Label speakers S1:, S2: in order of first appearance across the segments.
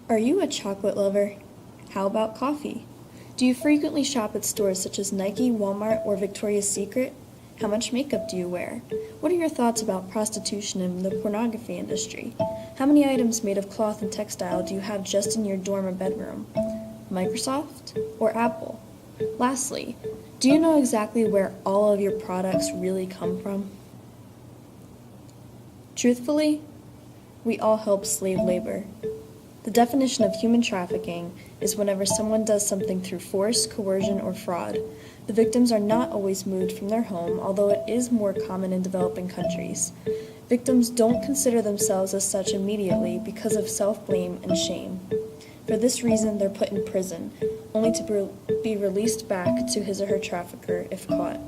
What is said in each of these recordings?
S1: Are you a chocolate lover? How about coffee? Do you frequently shop at stores such as Nike, Walmart, or Victoria's Secret? How much makeup do you wear? What are your thoughts about prostitution in the pornography industry? How many items made of cloth and textile do you have just in your dorm or bedroom? Microsoft or Apple? Lastly, do you know exactly where all of your products really come from? Truthfully, we all help slave labor. The definition of human trafficking is whenever someone does something through force, coercion, or fraud. The victims are not always moved from their home, although it is more common in developing countries. Victims don't consider themselves as such immediately because of self-blame and shame. For this reason, they're put in prison, only to be released back to his or her trafficker if caught.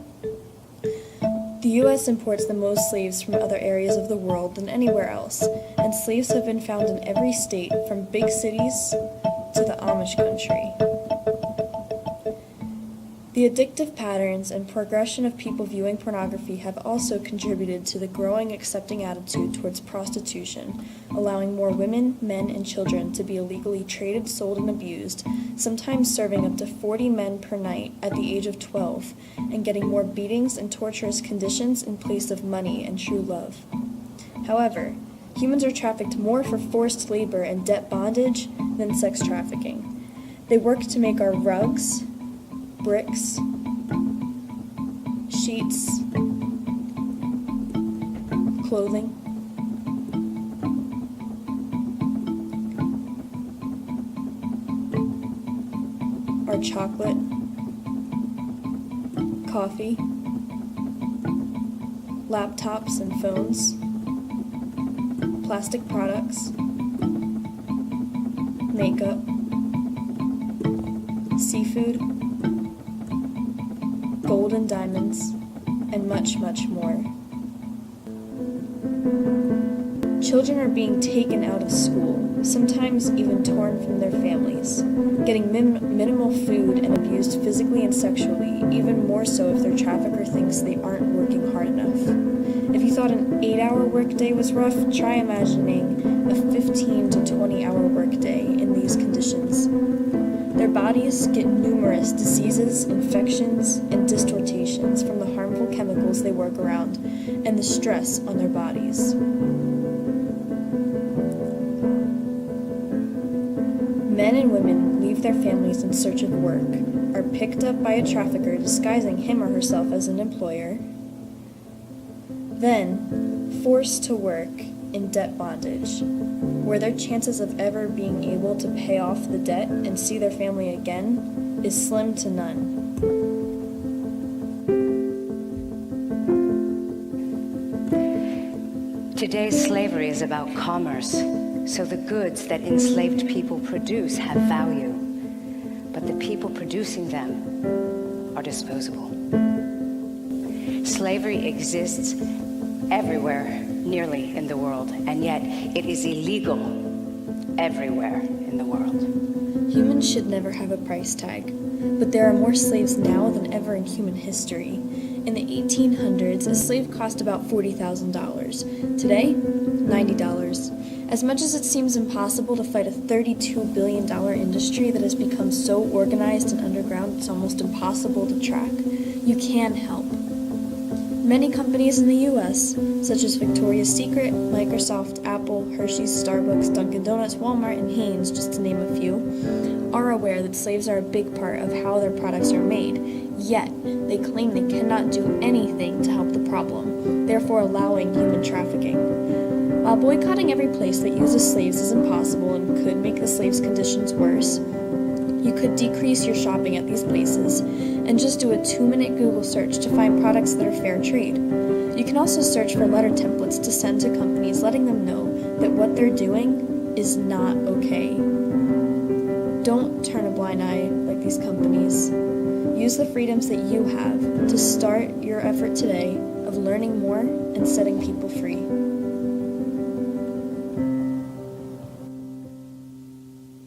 S1: The U.S. imports the most slaves from other areas of the world than anywhere else, and slaves have been found in every state, from big cities to the Amish country. The addictive patterns and progression of people viewing pornography have also contributed to the growing accepting attitude towards prostitution, allowing more women, men, and children to be illegally traded, sold, and abused, sometimes serving up to 40 men per night at the age of 12, and getting more beatings and torturous conditions in place of money and true love. However, humans are trafficked more for forced labor and debt bondage than sex trafficking. They work to make our rugs, bricks, sheets, clothing. Our chocolate, coffee, laptops and phones, plastic products, makeup, seafood, gold and diamonds, and much, much more. Children are being taken out of school, sometimes even torn from their families, getting minimal food and abused physically and sexually, even more so if their trafficker thinks they aren't working hard enough. If you thought an 8-hour workday was rough, try imagining a 15 to 20-hour workday in these conditions. Their bodies get numerous diseases, infections, and distortions from the harmful chemicals they work around and the stress on their bodies. Men and women leave their families in search of work, are picked up by a trafficker disguising him or herself as an employer, then forced to work in debt bondage, where their chances of ever being able to pay off the debt and see their family again is slim to none.
S2: Today's slavery is about commerce, so the goods that enslaved people produce have value, but the people producing them are disposable. Slavery exists everywhere, nearly in the world, and yet it is illegal everywhere in the world.
S1: Humans should never have a price tag, but there are more slaves now than ever in human history. In the 1800s, a slave cost about $40,000. Today, $90. As much as it seems impossible to fight a $32 billion industry that has become so organized and underground it's almost impossible to track, you can help. Many companies in the U.S., such as Victoria's Secret, Microsoft, Apple, Hershey's, Starbucks, Dunkin' Donuts, Walmart, and Hanes, just to name a few, are aware that slaves are a big part of how their products are made, yet they claim they cannot do anything to help the problem, therefore allowing human trafficking. While boycotting every place that uses slaves is impossible and could make the slaves' conditions worse, you could decrease your shopping at these places and just do a 2-minute Google search to find products that are fair trade. You can also search for letter templates to send to companies letting them know that what they're doing is not okay. Don't turn a blind eye like these companies. Use the freedoms that you have to start your effort today of learning more and setting people free.